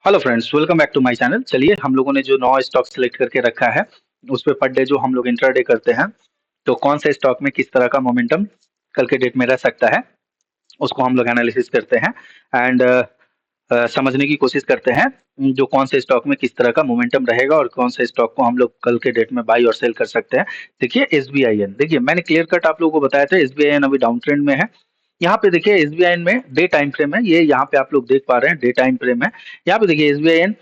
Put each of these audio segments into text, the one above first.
Hello friends, welcome back to my channel. चलिए, हम लोगों ने जो 9 स्टॉक सेलेक्ट करके रखा है उस पे पर डे जो हम लोग इंट्राडे करते हैं, तो कौन से स्टॉक में किस तरह का मोमेंटम कल के डेट में रह सकता है उसको हम लोग एनालिसिस करते हैं एंड समझने की कोशिश करते हैं जो कौन से स्टॉक में किस तरह का मोमेंटम रहेगा और कौन से स्टॉक को हम लोग कल के डेट में बाई और सेल कर सकते हैं। देखिए एसबीआईएन, देखिए मैंने क्लियर कट आप लोगों को बताया था, एसबीआईएन अभी डाउन ट्रेंड में है। यहाँ पे देखिए एसबीआईएन में डे टाइम फ्रेम है, ये यहाँ पे आप लोग देख पा रहे हैं डे टाइम फ्रेम है। यहाँ पे देखिए एसबीआईएन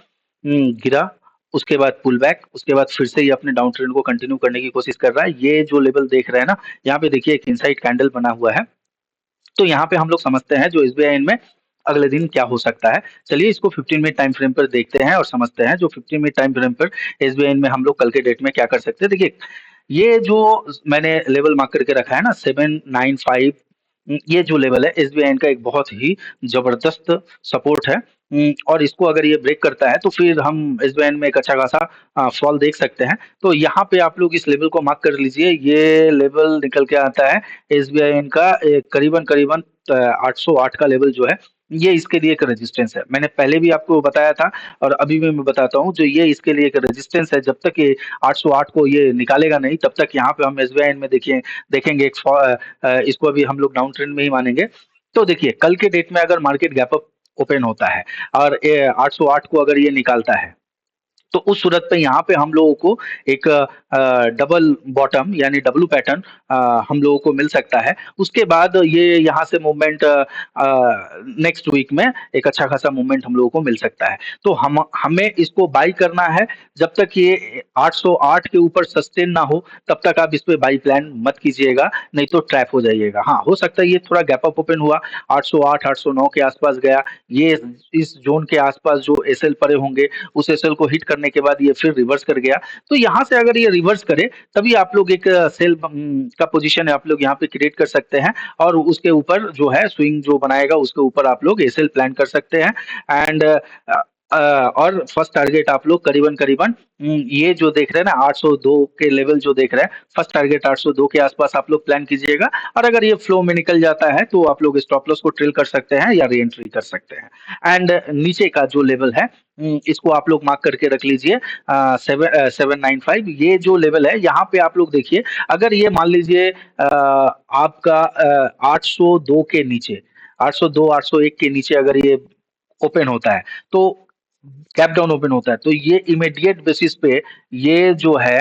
गिरा, उसके बाद पुल बैक, उसके बाद फिर से ये अपने डाउन ट्रेंड को कंटिन्यू करने की कोशिश कर रहा है। ये जो लेवल देख रहे हैं ना, यहाँ पे देखिए एक इनसाइड कैंडल बना हुआ है। तो यहाँ पे हम लोग समझते हैं जो एसबीआईएन में अगले दिन क्या हो सकता है। चलिए इसको 15 मिनट टाइम फ्रेम पर देखते हैं और समझते हैं जो 15 मिनट टाइम फ्रेम पर एसबीआईएन में हम लोग कल के डेट में क्या कर सकते हैं। देखिए ये जो मैंने लेवल मार्क करके रखा है ना 795, ये जो लेवल है एसबीआई का एक बहुत ही जबरदस्त सपोर्ट है। और इसको अगर ये ब्रेक करता है तो फिर हम एसबीआई में एक अच्छा खासा फॉल देख सकते हैं। तो यहाँ पे आप लोग इस लेवल को मार्क कर लीजिए, ये लेवल निकल के आता है एसबीआई का करीबन करीबन 808 का लेवल जो है, ये इसके लिए एक रेजिस्टेंस है। मैंने पहले भी आपको बताया था और अभी भी मैं बताता हूँ, जो ये इसके लिए एक रेजिस्टेंस है। जब तक ये 808 को ये निकालेगा नहीं तब तक यहाँ पे हम एसबीआई में देखिए देखेंगे इसको अभी हम लोग डाउन ट्रेंड में ही मानेंगे। तो देखिए कल के डेट में अगर मार्केट गैप अप ओपन होता है और 808 को अगर ये निकालता है तो उस सूरत पे यहाँ पे हम लोगों को एक डबल बॉटम यानी डब्लू पैटर्न हम लोगों को मिल सकता है। उसके बाद ये यहाँ से मूवमेंट नेक्स्ट वीक में एक अच्छा खासा मूवमेंट हम लोगों को मिल सकता है। तो हम हमें इसको बाई करना है। जब तक ये 808 के ऊपर सस्टेन ना हो तब तक आप इस पे बाई प्लान मत कीजिएगा, नहीं तो ट्रैप हो जाइएगा। हाँ, हो सकता है ये थोड़ा गैप अप ओपन हुआ, 808 809 के आसपास गया, ये इस जोन के आसपास जो एसएल पड़े होंगे उस एसएल को हिट करने के बाद ये फिर रिवर्स कर गया। तो यहाँ से अगर ये रिवर्स करे तभी आप लोग एक सेल का पोजीशन आप लोग यहाँ पे क्रिएट कर सकते हैं और उसके ऊपर जो है स्विंग जो बनाएगा उसके ऊपर आप लोग एसएल प्लान कर सकते हैं। एंड और फर्स्ट टारगेट आप लोग करीबन करीबन ये जो देख रहे हैं ना 802 के लेवल जो देख रहे हैं, फर्स्ट टारगेट 802 के आसपास आप लोग प्लान कीजिएगा। और अगर ये फ्लो में निकल जाता है तो आप लोग स्टॉप लॉस को ट्रिल कर सकते हैं या री एंट्री कर सकते हैं। एंड नीचे का जो लेवल है इसको आप लोग मार्क करके रख लीजिए 795, ये जो लेवल है यहाँ पे आप लोग देखिए। अगर ये मान लीजिए आपका 802 के नीचे, 802 801 के नीचे अगर ये ओपन होता है तो कैप डाउन ओपन होता है तो ये इमीडिएट बेसिस पे ये जो है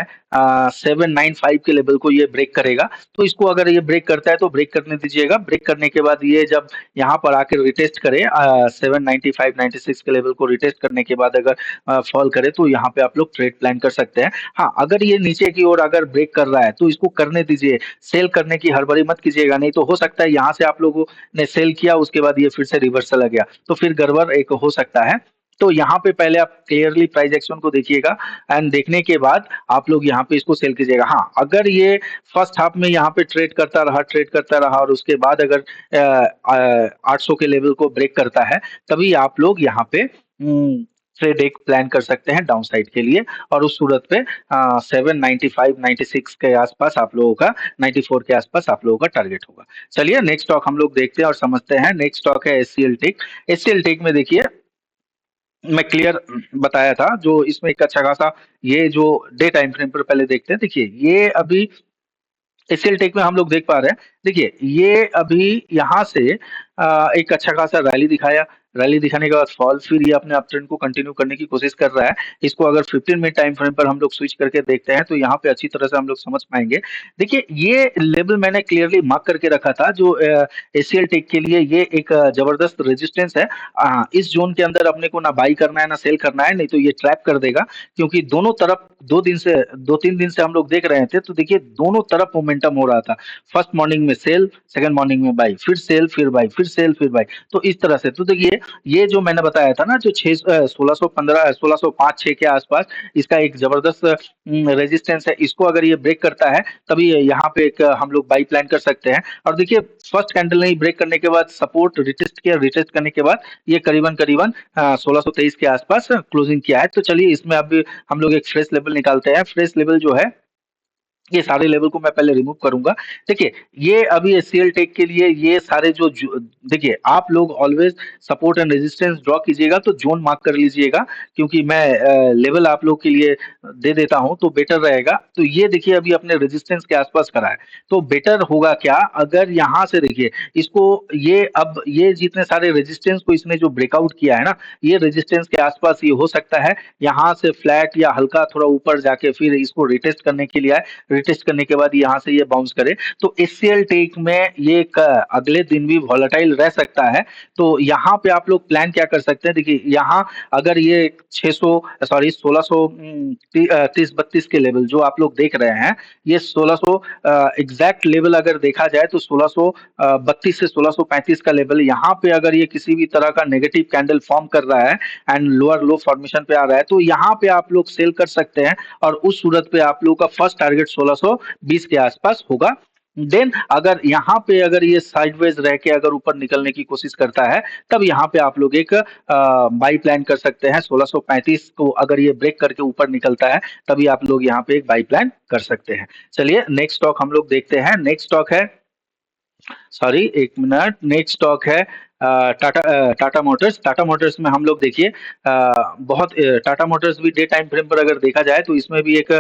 795 के लेवल को ये ब्रेक करेगा। तो इसको अगर ये ब्रेक करता है तो ब्रेक करने दीजिएगा। ब्रेक करने के बाद ये जब यहाँ पर आकर रिटेस्ट करे 795 96 के लेवल को रिटेस्ट करने के बाद अगर फॉल करे तो यहाँ पे आप लोग ट्रेड प्लान कर सकते हैं। हाँ, अगर ये नीचे की ओर अगर ब्रेक कर रहा है तो इसको करने दीजिए, सेल करने की हड़बड़ी मत कीजिएगा, नहीं तो हो सकता है यहाँ से आप लोगों ने सेल किया उसके बाद ये फिर से रिवर्सल आ गया तो फिर गड़बड़ एक हो सकता है। तो यहाँ पे पहले आप क्लियरली प्राइस एक्शन को देखिएगा एंड देखने के बाद आप लोग यहाँ पे इसको सेल कीजिएगा। हाँ, अगर ये फर्स्ट हाफ में यहाँ पे ट्रेड करता रहा और उसके बाद अगर 800 के लेवल को ब्रेक करता है तभी आप लोग यहाँ पे ट्रेड एक प्लान कर सकते हैं डाउन साइड के लिए। और उस सूरत पे 795 96 के आसपास आप लोगों का, 94 के आसपास आप लोगों का टारगेट होगा। चलिए नेक्स्ट स्टॉक हम लोग देखते हैं और समझते हैं। नेक्स्ट स्टॉक है एचसीएल टेक। एचसीएल टेक में देखिए मैं क्लियर बताया था, जो इसमें एक अच्छा खासा ये जो डे टाइम फ्रेम पर पहले देखते हैं। देखिए ये अभी एशियल टेक में हम लोग देख पा रहे हैं, देखिए ये अभी यहाँ से एक अच्छा खासा रैली दिखाया, रैली दिखाने के बाद फॉल, फिर ये अपने अप ट्रेंड को कंटिन्यू करने की कोशिश कर रहा है। इसको अगर 15 मिनट टाइम फ्रेम पर हम लोग स्विच करके देखते हैं तो यहाँ पे अच्छी तरह से हम लोग समझ पाएंगे। देखिए ये लेवल मैंने क्लियरली मार्क करके रखा था, जो एशियल टेक के लिए ये एक जबरदस्त रेजिस्टेंस है। इस जोन के अंदर अपने को ना बाई करना है ना सेल करना है, नहीं तो ये ट्रैप कर देगा। क्योंकि दोनों तरफ 2-3 दिन से हम लोग देख रहे थे, तो देखिए दोनों तरफ मोमेंटम हो रहा था। फर्स्ट मॉर्निंग में सेल, सेकंड मॉर्निंग में बाई, फिर सेल फिर बाई, फिर सेल फिर बाई, तो इस तरह से। तो देखिए ये जो मैंने बताया था ना, जो 1615 1605 6 के आसपास इसका एक जबरदस्त रेजिस्टेंस है, इसको अगर ये ब्रेक करता है तभी यहाँ पे एक हम लोग बाई प्लान कर सकते हैं। और देखिए फर्स्ट कैंडल नहीं ब्रेक करने के बाद सपोर्ट रिटेस्ट किया, रिटेस्ट करने के बाद ये करीबन करीबन 1623 के आसपास क्लोजिंग किया है। तो चलिए इसमें अब हम लोग एक फ्रेश लेवल निकालते हैं। फ्रेश लेवल जो है ये सारे लेवल को मैं पहले रिमूव करूंगा। देखिए, ये अभी एचसीएल टेक के लिए ये सारे देखिए, आप लोग always support and resistance draw कीजिएगा तो जोन मार्क कर लीजिएगा, क्योंकि मैं लेवल आप लोग के लिए दे देता हूं तो बेटर रहेगा। तो ये देखिए अभी अपने रेजिस्टेंस के आसपास करा है, तो बेटर होगा क्या अगर यहाँ से देखिए इसको, ये अब ये जितने सारे रेजिस्टेंस को इसने जो ब्रेकआउट किया है ना, ये रेजिस्टेंस के आसपास ये हो सकता है यहाँ से फ्लैट या हल्का थोड़ा ऊपर जाके फिर इसको रिटेस्ट करने के लिए आए, रिटेस्ट करने के बाद यहाँ से ये बाउंस करे, तो एचसीएल टेक में ये अगले दिन भी वॉलेटाइल रह सकता है। तो यहाँ पे आप लोग प्लान क्या कर सकते हैं, देखिए यहाँ अगर ये 600 सॉरी 1600 30-32 के लेवल जो आप लोग देख रहे हैं, ये 1600 एग्जैक्ट लेवल अगर देखा जाए तो 1632 से 1635 का लेवल, यहाँ पे अगर ये किसी भी तरह का नेगेटिव कैंडल फॉर्म कर रहा है एंड लोअर लो फॉर्मेशन पे आ रहा है, तो यहाँ पे आप लोग सेल कर सकते हैं और उस सूरत पे आप लोग का फर्स्ट टारगेट 1620 के आसपास होगा। देन अगर यहाँ पे अगर ये साइडवेज रह के अगर ऊपर निकलने की कोशिश करता है, तब यहाँ पे आप लोग एक बाई प्लान कर सकते हैं। 1635 को अगर ये ब्रेक करके ऊपर निकलता है, तभी आप लोग यहाँ पे एक बाई प्लान कर सकते हैं। चलिए नेक्स्ट स्टॉक हम लोग देखते हैं। नेक्स्ट स्टॉक है, सॉरी एक मिनट, नेक्स्ट स्टॉक है टाटा मोटर्स। टाटा मोटर्स में हम लोग देखिए बहुत टाटा मोटर्स भी डे टाइम फ्रेम पर अगर देखा जाए तो इसमें भी एक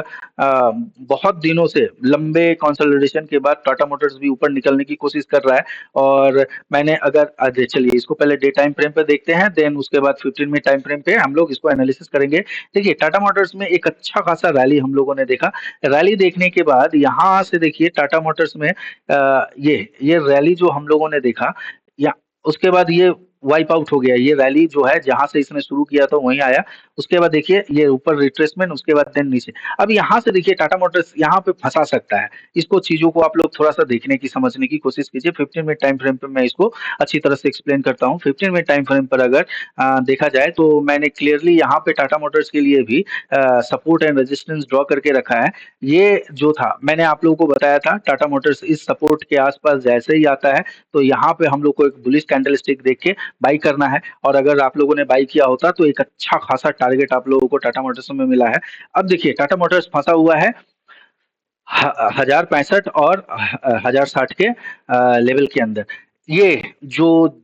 बहुत दिनों से लंबे कंसोलिडेशन के बाद टाटा मोटर्स भी ऊपर निकलने की कोशिश कर रहा है। और मैंने अगर चलिए इसको पहले डे टाइम फ्रेम पे देखते हैं, देन उसके बाद 15 मिनट टाइम फ्रेम पे हम लोग इसको एनालिसिस करेंगे। देखिए टाटा मोटर्स में एक अच्छा खासा रैली हम लोगों ने देखा। रैली देखने के बाद यहाँ से देखिए टाटा मोटर्स में ये रैली जो हम लोगों ने देखा, या उसके बाद ये वाइप आउट हो गया। ये रैली जो है जहां से इसने शुरू किया था वहीं आया, उसके बाद देखिए ये ऊपर रिट्रेसमेंट, उसके बाद देन नीचे। अब यहाँ से देखिए टाटा मोटर्स यहाँ पे फंसा सकता है। इसको चीजों को आप लोग थोड़ा सा देखने की समझने की कोशिश कीजिए। 15 मिनट टाइम फ्रेम पे मैं इसको अच्छी तरह से एक्सप्लेन करता हूँ। 15 मिनट टाइम फ्रेम पर अगर देखा जाए तो मैंने क्लियरली यहाँ पे टाटा मोटर्स के लिए भी सपोर्ट एंड रेजिस्टेंस ड्रॉ करके रखा है। ये जो था मैंने आप लोगों को बताया था, टाटा मोटर्स इस सपोर्ट के आसपास जैसे ही आता है तो यहाँ पे हम लोग को एक बुलिश कैंडल स्टिक देख के बाई करना है। और अगर आप लोगों ने बाई किया होता तो एक अच्छा खासा टारगेट आप लोगों को टाटा मोटर्स में मिला है। अब देखिए टाटा मोटर्स फंसा हुआ है 1065 और 1060 के लेवल के अंदर। ये जो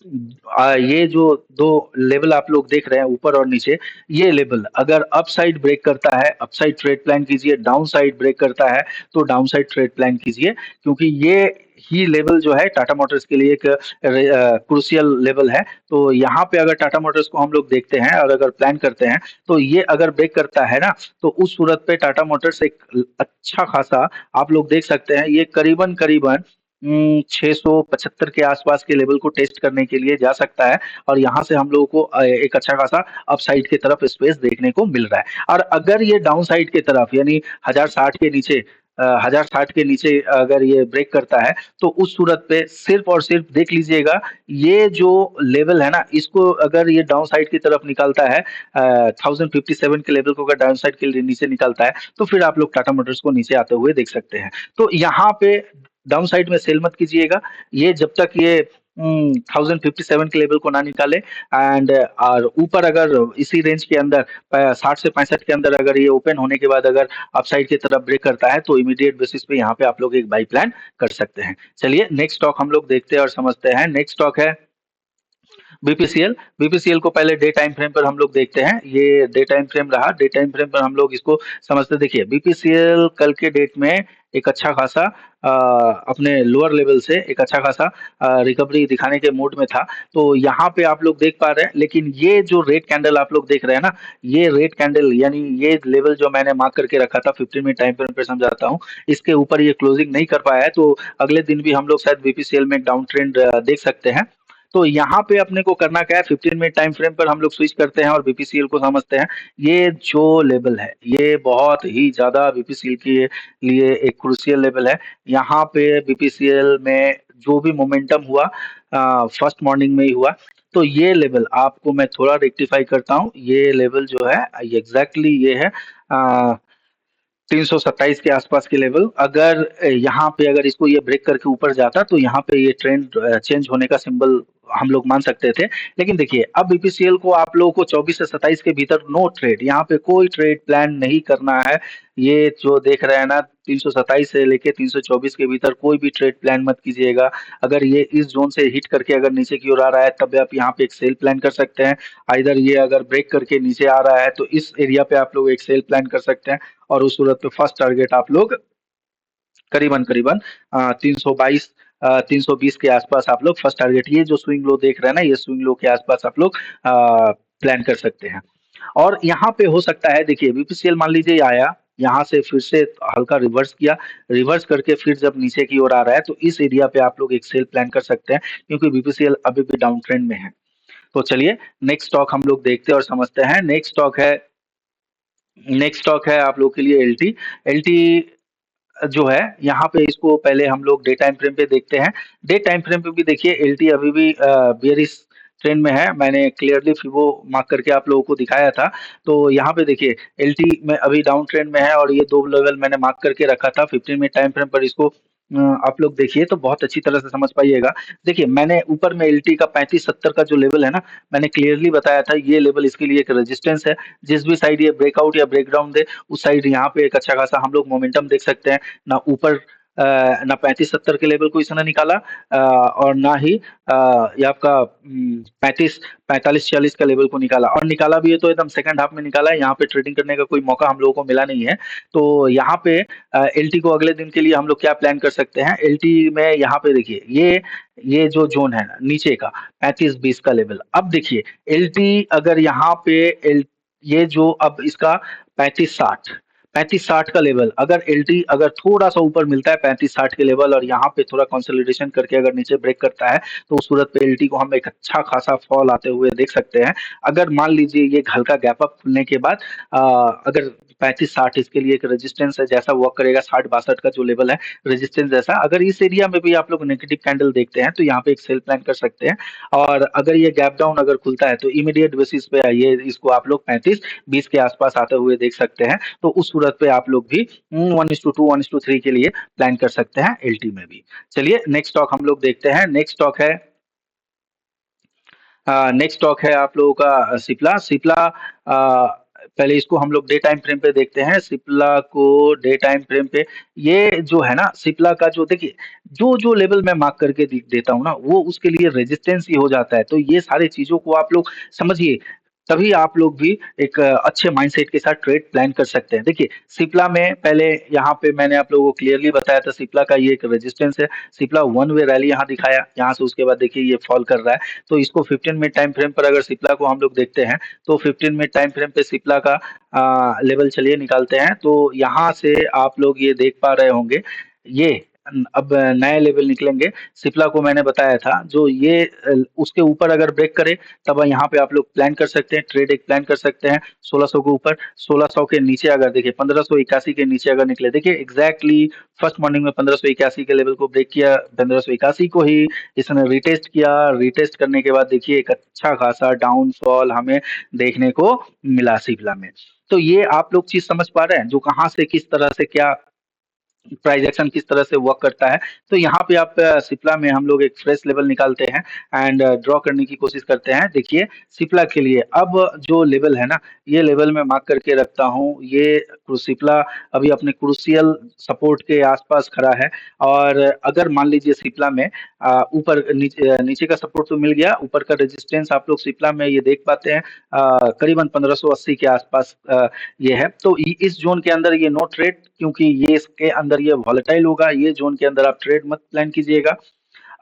ये जो दो लेवल आप लोग देख रहे हैं ऊपर और नीचे, ये लेवल अगर अप साइड ब्रेक करता है अप साइड ट्रेड प्लान कीजिए, डाउन साइड ब्रेक करता है तो डाउन साइड ट्रेड प्लान कीजिए, क्योंकि ये ही लेवल जो है टाटा मोटर्स के लिए एक क्रूशियल लेवल है। तो यहाँ पे अगर टाटा मोटर्स को हम लोग देखते हैं और अगर प्लान करते हैं तो ये अगर ब्रेक करता है ना, तो उस सूरत पे टाटा मोटर्स एक अच्छा खासा आप लोग देख सकते हैं, ये करीबन करीबन 675 के आसपास के लेवल को टेस्ट करने के लिए जा सकता है। और यहाँ से हम लोगों को एक अच्छा खासा अपसाइड की तरफ स्पेस देखने को मिल रहा है। और अगर ये डाउन साइड की तरफ यानी 1060 के नीचे 1060 के नीचे अगर ये ब्रेक करता है तो उस सूरत पे सिर्फ और सिर्फ देख लीजिएगा, ये जो लेवल है ना, इसको अगर ये डाउन साइड की तरफ निकालता है 1057 के लेवल को अगर डाउन साइड के नीचे निकालता है तो फिर आप लोग टाटा मोटर्स को नीचे आते हुए देख सकते हैं। तो यहाँ पे डाउन साइड में सेल मत कीजिएगा, ये जब तक ये 1057 के लेवल को ना निकाले। एंड और ऊपर अगर इसी रेंज के अंदर 60 से 65 के अंदर अगर ये ओपन होने के बाद अगर अपसाइड की तरफ ब्रेक करता है तो इमीडिएट बेसिस पे यहाँ पे आप लोग एक बाई प्लान कर सकते हैं। चलिए नेक्स्ट स्टॉक हम लोग देखते हैं और समझते हैं। नेक्स्ट स्टॉक है बीपीसीएल। बीपीसीएल को पहले डे टाइम फ्रेम पर हम लोग देखते हैं। ये डे टाइम फ्रेम रहा, डे टाइम फ्रेम पर हम लोग इसको समझते। देखिए बीपीसीएल कल के डेट में एक अच्छा खासा अपने लोअर लेवल से एक अच्छा खासा रिकवरी दिखाने के मूड में था। तो यहाँ पे आप लोग देख पा रहे हैं, लेकिन ये जो रेड कैंडल आप लोग देख रहे हैं ना, ये रेड कैंडल यानी ये लेवल जो मैंने मार्क करके रखा था 15 मिनट टाइम फ्रेम पे समझाता हूँ, इसके ऊपर ये क्लोजिंग नहीं कर पाया है। तो अगले दिन भी हम लोग शायद बीपीसीएल में डाउन ट्रेंड देख सकते हैं। तो यहाँ पे अपने को करना क्या है, 15 मिनट टाइम फ्रेम पर हम लोग स्विच करते हैं और बीपीसीएल को समझते हैं। ये जो लेवल है ये बहुत ही ज्यादा बीपीसीएल के लिए एक क्रूशियल लेवल है। यहाँ पे बीपीसीएल में जो भी मोमेंटम हुआ फर्स्ट मॉर्निंग में ही हुआ। तो ये लेवल आपको मैं थोड़ा रेक्टिफाई करता हूँ, ये लेवल जो है एग्जैक्टली ये है 327 के आसपास के लेवल। अगर यहाँ पे अगर इसको ये ब्रेक करके ऊपर जाता तो यहाँ पे ये ट्रेंड चेंज होने का सिंबल हम लोग मान सकते थे। लेकिन देखिए अब बीपीसीएल को आप लोगों को 24 से 27 के भीतर नो ट्रेड, यहाँ पे कोई ट्रेड प्लान नहीं करना है। ये जो देख रहे हैं ना 327 से लेके 324 के भीतर कोई भी ट्रेड प्लान मत कीजिएगा। अगर ये इस जोन से हिट करके अगर नीचे की ओर आ रहा है तब आप यहाँ पे एक सेल प्लान कर सकते हैं। आइदर ये अगर ब्रेक करके नीचे आ रहा है तो इस एरिया पे आप लोग एक सेल प्लान कर सकते हैं, और उस सूरत पे फर्स्ट टारगेट आप लोग करीबन करीबन 322 320 के आसपास आप लोग फर्स्ट टारगेट, ये जो स्विंग लो देख रहे हैं ना, ये स्विंग लो के आसपास आप लोग प्लान कर सकते हैं। और यहाँ पे हो सकता है देखिए बीपीसीएल मान लीजिए ये आया, यहाँ से फिर से हल्का रिवर्स किया, रिवर्स करके फिर जब नीचे की ओर आ रहा है तो इस एरिया पे आप लोग एक सेल प्लान कर सकते हैं, क्योंकि बीपीसीएल अभी भी डाउन ट्रेंड में है। तो चलिए नेक्स्ट स्टॉक हम लोग देखते हैं और समझते हैं। नेक्स्ट स्टॉक है आप लोग के लिए एलटी। एलटी जो है यहाँ पे इसको पहले हम लोग डे टाइम फ्रेम पे देखते हैं। डे टाइम फ्रेम पे भी देखिए एलटी अभी भी बेयरिश ट्रेंड में है। मैंने क्लियरली फिबो मार्क करके आप लोगों को दिखाया था। तो यहाँ पे देखिए एलटी में अभी डाउन ट्रेंड में है, और ये दो लेवल मैंने मार्क करके रखा था 15 मिनट टाइम फ्रेम पर। इसको आप लोग देखिए तो बहुत अच्छी तरह से समझ पाइएगा। देखिए मैंने ऊपर में एलटी का 35-70 का जो लेवल है ना, मैंने क्लियरली बताया था ये लेवल इसके लिए एक रेजिस्टेंस है। जिस भी साइड ये ब्रेकआउट या ब्रेकडाउन दे उस साइड यहाँ पे एक अच्छा खासा हम लोग मोमेंटम देख सकते हैं। ना ऊपर ना 35-70 के लेवल को इसने निकाला, और ना ही ये आपका 45-46 का लेवल को निकाला, और निकाला भी है तो एकदम सेकंड हाफ में निकाला है। यहाँ पे ट्रेडिंग करने का कोई मौका हम लोगों को मिला नहीं है। तो यहाँ पे एलटी को अगले दिन के लिए हम लोग क्या प्लान कर सकते हैं, एलटी में यहाँ पे देखिए ये जो जोन है ना नीचे का 35-20 का लेवल, अब देखिए एलटी अगर यहाँ पे एल ये जो अब इसका 35-60 का लेवल, अगर एलटी अगर थोड़ा सा ऊपर मिलता है 35-60 के लेवल और यहाँ पे थोड़ा कंसोलिडेशन करके अगर नीचे ब्रेक करता है तो उस सूरत पे एलटी को हम एक अच्छा खासा फॉल आते हुए देख सकते हैं। अगर मान लीजिए ये हल्का गैप अप खुलने के बाद अगर 35-60 इसके लिए एक रेजिस्टेंस है, जैसा वर्क करेगा 60-62 का जो लेवल है रेजिस्टेंस जैसा, अगर इस एरिया में भी आप लोग नेगेटिव कैंडल देखते हैं तो यहाँ पे एक सेल प्लान कर सकते हैं। और अगर ये गैप डाउन अगर खुलता है तो इमीडिएट बेसिस पे ये इसको आप लोग 35-20 के आसपास आते हुए देख सकते हैं। तो उस सूरत पे आप लोग भी 1:2 1:3 के लिए प्लान कर सकते हैं एलटी में भी। चलिए नेक्स्ट स्टॉक हम लोग देखते हैं। नेक्स्ट स्टॉक है आप लोगों का सिप्ला। पहले इसको हम लोग डे टाइम फ्रेम पे देखते हैं। सिप्ला को डे टाइम फ्रेम पे ये जो है ना सिप्ला का जो देखिए जो जो लेवल मैं मार्क करके देता हूँ ना वो उसके लिए रेजिस्टेंस ही हो जाता है। तो ये सारी चीजों को आप लोग समझिए, तभी आप लोग भी एक अच्छे माइंडसेट के साथ ट्रेड प्लान कर सकते हैं। देखिए सिप्ला में पहले यहाँ पे मैंने आप लोगों को क्लियरली बताया था सिप्ला का ये एक रेजिस्टेंस है। सिप्ला वन वे रैली यहाँ दिखाया, यहाँ से उसके बाद देखिए ये फॉल कर रहा है। तो इसको 15 मिनट टाइम फ्रेम पर अगर सिप्ला को हम लोग देखते हैं तो 15 मिनट टाइम फ्रेम पे सिप्ला का लेवल चलिए निकालते हैं। तो यहाँ से आप लोग ये देख पा रहे होंगे ये अब नए लेवल निकलेंगे। सिप्ला को मैंने बताया था जो ये उसके ऊपर अगर ब्रेक करे तब यहाँ पे आप लोग प्लान कर सकते हैं, ट्रेड एक प्लान कर सकते हैं 1600 के ऊपर। 1600 के नीचे अगर देखिए 1581 के नीचे अगर निकले, देखिए एग्जैक्टली फर्स्ट मॉर्निंग में 1581 के लेवल को ब्रेक किया, 1581 को ही इसने रिटेस्ट किया। रिटेस्ट करने के बाद देखिए एक अच्छा खासा डाउनफॉल हमें देखने को मिला सिप्ला में। तो ये आप लोग चीज समझ पा रहे हैं जो कहाँ से किस तरह से क्या प्राइस एक्शन किस तरह से वर्क करता है। तो यहाँ पे आप सिप्ला में हम लोग एक फ्रेश लेवल निकालते हैं एंड ड्रॉ करने की कोशिश करते हैं। देखिए सिप्ला के लिए अब जो लेवल है ना ये लेवल मैं मार्क करके रखता हूँ। ये सिप्ला अभी अपने क्रूशियल सपोर्ट के आसपास खड़ा है। और अगर मान लीजिए सिप्ला में ऊपर नीचे का सपोर्ट तो मिल गया, ऊपर का रेजिस्टेंस आप लोग सिप्ला में ये देख पाते हैं करीबन 1580 के आसपास ये है। तो इस जोन के अंदर ये नो ट्रेड, क्योंकि ये इसके अंदर ये वॉलेटाइल होगा। ये जोन के अंदर आप ट्रेड मत प्लान कीजिएगा।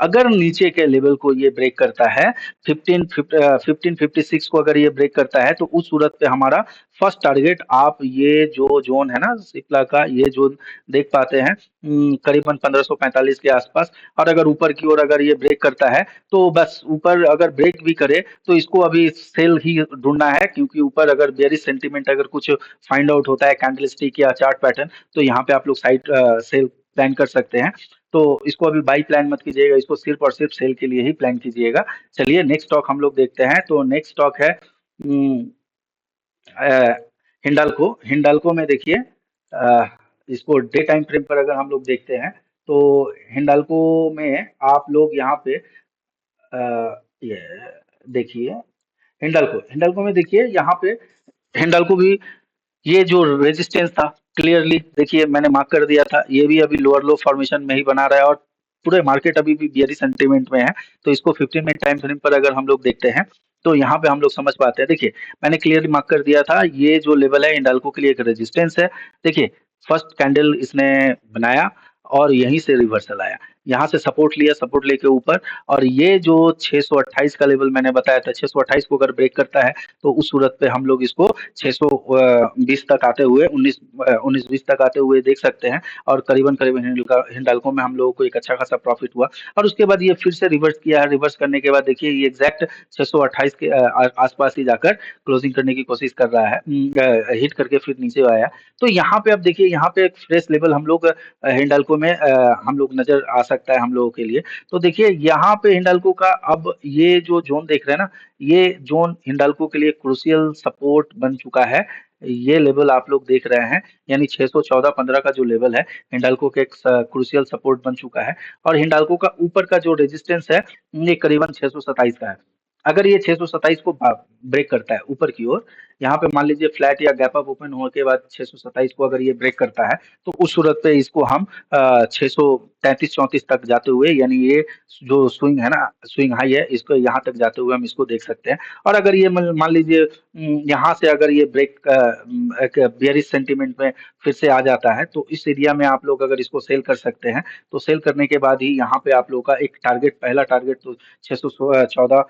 अगर नीचे के लेवल को ये ब्रेक करता है 1556 को अगर ये ब्रेक करता है तो उस सूरत पे हमारा फर्स्ट टारगेट आप ये जो जोन है ना सिप्ला का ये जोन देख पाते हैं करीबन 1545 के आसपास। और अगर ऊपर की ओर अगर ये ब्रेक करता है तो बस ऊपर अगर ब्रेक भी करे तो इसको अभी सेल ही ढूंढना है, क्योंकि ऊपर अगर बेयरिश सेंटीमेंट अगर कुछ फाइंड आउट होता है कैंडलस्टिक या चार्ट पैटर्न तो यहाँ पे आप लोग साइड सेल प्लान कर सकते हैं। तो इसको अभी बाई प्लान मत कीजिएगा, इसको सिर्फ और सिर्फ सेल के लिए ही प्लान कीजिएगा। चलिए नेक्स्ट स्टॉक हम लोग देखते हैं। तो नेक्स्ट स्टॉक है हिंडाल्को। हिंडाल्को में देखिए इसको डे टाइम फ्रेम पर अगर हम लोग देखते हैं तो हिंडाल्को में आप लोग यहाँ पे ये देखिए हिंडाल्को में देखिए यहाँ पे हिंडाल्को भी ये जो रेजिस्टेंस था क्लियरली देखिए मैंने मार्क कर दिया था, ये भी अभी लोअर लो फॉर्मेशन में ही बना रहा है और पूरे मार्केट अभी भी बियरिश सेंटीमेंट में है। तो इसको 15 मिनट टाइम फ्रेम पर अगर हम लोग देखते हैं तो यहाँ पे हम लोग समझ पाते हैं। देखिए मैंने क्लियरली मार्क कर दिया था, ये जो लेवल है इंडाल्को के लिए एक रेजिस्टेंस है। देखिए फर्स्ट कैंडल इसने बनाया और यहीं से रिवर्सल आया, यहाँ से सपोर्ट लिया, सपोर्ट लेके ऊपर, और ये जो 628 का लेवल मैंने बताया था, 628 को अगर ब्रेक करता है तो उस सूरत पे हम लोग इसको 620 तक आते हुए 19-20 तक आते हुए देख सकते हैं। और करीबन करीबन हिंडाल्को में हम लोगों को एक अच्छा खासा प्रॉफिट हुआ और उसके बाद ये फिर से रिवर्स किया है। रिवर्स करने के बाद देखिए ये एग्जैक्ट 628 के आसपास ही जाकर क्लोजिंग करने की कोशिश कर रहा है, हिट करके फिर नीचे आया। तो यहाँ पे अब देखिए यहाँ पे एक फ्रेश लेवल हम लोग हिंडाल्को में हम लोग नजर आ सकता है हम लोगों के लिए। तो देखिए यहाँ पे हिंडाल्को का अब ये जो जोन देख रहे हैं ना, ये जोन हिंडाल्को के लिए क्रूशियल सपोर्ट बन चुका है। ये लेवल आप लोग देख रहे हैं, यानी 614-15 का जो लेवल है हिंडाल्को के एक क्रूशियल सपोर्ट बन चुका है। और हिंडाल्को का ऊपर का जो रेजिस्टेंस है ये करीबन 627 का है। अगर ये 627 को ब्रेक करता है ऊपर की ओर, यहाँ पे मान लीजिए फ्लैट या गैप अप ओपन होने के बाद 627 को अगर ये ब्रेक करता है तो उस सूरत पे इसको हम 633-34 तक जाते हुए, यानी ये जो स्विंग है ना, स्विंग हाई है, इसको यहाँ तक जाते हुए हम इसको देख सकते हैं। और अगर ये मान लीजिए यहाँ से अगर ये ब्रेक एक बेयरिश सेंटीमेंट में फिर से आ जाता है तो इस एरिया में आप लोग अगर इसको सेल कर सकते हैं। तो सेल करने के बाद ही यहाँ पे आप लोग का एक टारगेट, पहला टारगेट तो 614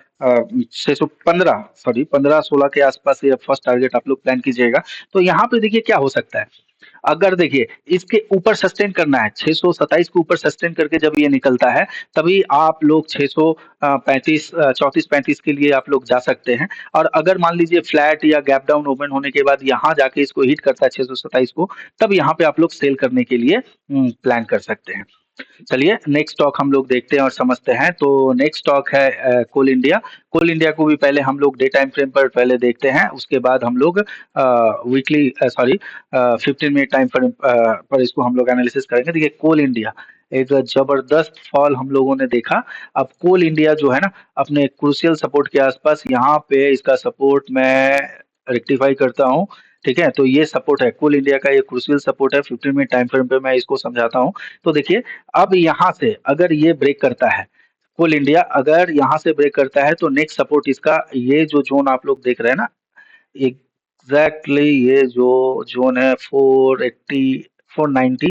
615 सॉरी 15-16 के आसपास ये फर्स्ट टारगेट आप लोग प्लान कीजिएगा। तो यहाँ पे देखिए क्या हो सकता है, अगर देखिए इसके ऊपर सस्टेन करना है, 627 के ऊपर सस्टेन करके जब ये निकलता है तभी आप लोग 635 34-35 के लिए आप लोग जा सकते हैं। और अगर मान लीजिए फ्लैट या गैप डाउन ओपन होने के बाद यहाँ जाके इसको हिट करता है 627 को, तब यहाँ पे आप लोग सेल करने के लिए प्लान कर सकते हैं। चलिए नेक्स्ट स्टॉक हम लोग देखते हैं और समझते हैं। तो नेक्स्ट स्टॉक है कोल इंडिया। कोल इंडिया को भी पहले हम लोग डे टाइम फ्रेम पर पहले देखते हैं, उसके बाद हम लोग weekly sorry 15 minute time frame पर इसको हम लोग एनालिसिस करेंगे। देखिए कोल इंडिया एक जबरदस्त फॉल हम लोगों ने देखा। अब कोल इंडिया जो है ना अपने क्रूशियल सपोर्ट के आसपास, यहाँ पे इसका सपोर्ट मैं रेक्टिफाई करता हूँ। ठीक है, तो ये सपोर्ट है कोल इंडिया का, ये क्रूशियल सपोर्ट है। 15 मिनट टाइम फ्रेम पे मैं इसको समझाता हूँ। तो देखिए अब यहाँ से अगर ये ब्रेक करता है, कोल इंडिया अगर यहाँ से ब्रेक करता है तो नेक्स्ट सपोर्ट इसका ये जो जोन आप लोग देख रहे हैं ना, एग्जैक्टली ये जो जोन है 480 490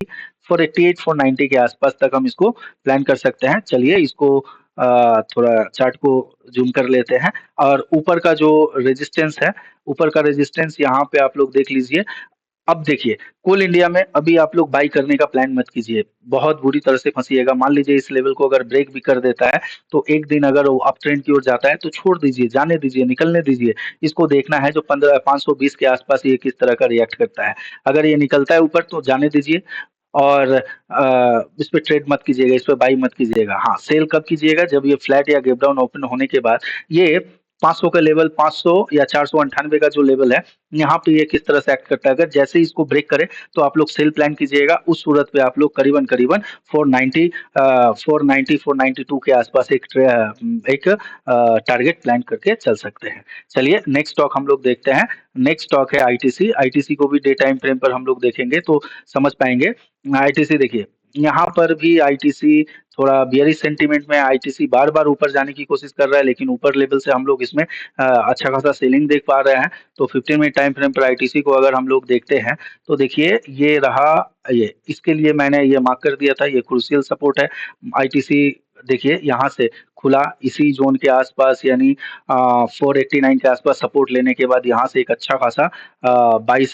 488 490 के आसपास तक हम इसको प्लान कर सकते हैं। चलिए इसको थोड़ा चार्ट को जूम कर लेते हैं। और ऊपर का जो रेजिस्टेंस है, ऊपर का रेजिस्टेंस यहाँ पे आप लोग देख लीजिए। अब देखिए कोल इंडिया में अभी आप लोग बाई करने का प्लान मत कीजिए, बहुत बुरी तरह से फंसिएगा। मान लीजिए इस लेवल को अगर ब्रेक भी कर देता है तो एक दिन अगर वो अप ट्रेंड की ओर जाता है तो छोड़ दीजिए, जाने दीजिए, निकलने दीजिए। इसको देखना है जो 520 के आसपास ये किस तरह का रिएक्ट करता है। अगर ये निकलता है ऊपर तो जाने दीजिए और इस पे ट्रेड मत कीजिएगा, इस पे बाई मत कीजिएगा। हाँ सेल कब कीजिएगा, जब ये फ्लैट या गैप डाउन ओपन होने के बाद ये 500 का लेवल, 500 या 498 का जो लेवल है, यहाँ पे ये किस तरह से एक्ट करता है। अगर जैसे ही इसको ब्रेक करे तो आप लोग सेल प्लान कीजिएगा। उस सूरत पे आप लोग करीबन करीबन 490 490 492 के आसपास एक टारगेट प्लान करके चल सकते हैं। चलिए नेक्स्ट स्टॉक हम लोग देखते हैं। नेक्स्ट स्टॉक है आईटीसी। आईटीसी को भी डे टाइम फ्रेम पर हम लोग देखेंगे तो समझ पाएंगे। आईटीसी देखिए यहाँ पर भी आईटीसी थोड़ा बियरिश सेंटीमेंट में, आईटीसी बार बार ऊपर जाने की कोशिश कर रहा है लेकिन ऊपर लेवल से हम लोग इसमें अच्छा खासा सेलिंग देख पा रहे हैं। तो 15 मिनट टाइम फ्रेम पर आईटीसी को अगर हम लोग देखते हैं तो देखिए ये रहा, ये इसके लिए मैंने ये मार्क कर दिया था, ये क्रूशियल सपोर्ट है। आईटीसी देखिए यहाँ से खुला इसी जोन के आसपास, यानी 489 के आसपास सपोर्ट लेने के बाद यहाँ से एक अच्छा खासा बाई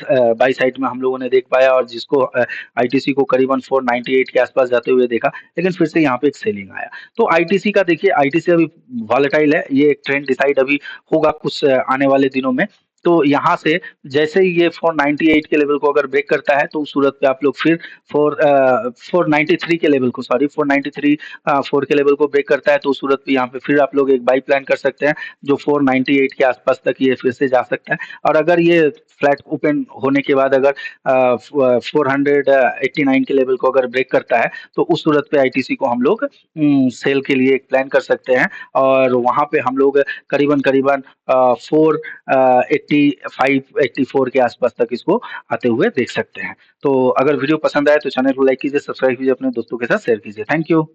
साइड में हम लोगों ने देख पाया, और जिसको आईटीसी को करीबन 498 के आसपास जाते हुए देखा, लेकिन फिर से यहाँ पे एक सेलिंग आया। तो आईटीसी का देखिए, आईटीसी अभी वॉलेटाइल है, ये एक ट्रेंड डिसाइड अभी होगा कुछ आने वाले दिनों में। तो यहाँ से जैसे ही ये 498 के लेवल को अगर ब्रेक करता है तो उस सूरत पे आप लोग फिर 493 के लेवल को, सॉरी 493 4 के लेवल को ब्रेक करता है तो उस सूरत पे यहाँ पे फिर आप लोग एक बाई प्लान कर सकते हैं जो 498 के आसपास तक ये फिर से जा सकता है। और अगर ये फ्लैट ओपन होने के बाद अगर 489 के लेवल को अगर ब्रेक करता है तो उस सूरत पे आईटीसी को हम लोग सेल के लिए एक प्लान कर सकते हैं और वहां पे हम लोग करीबन करीबन 485-84 के आसपास तक इसको आते हुए देख सकते हैं। तो अगर वीडियो पसंद आए तो चैनल को लाइक कीजिए, सब्सक्राइब कीजिए, अपने दोस्तों के साथ शेयर कीजिए। Thank you.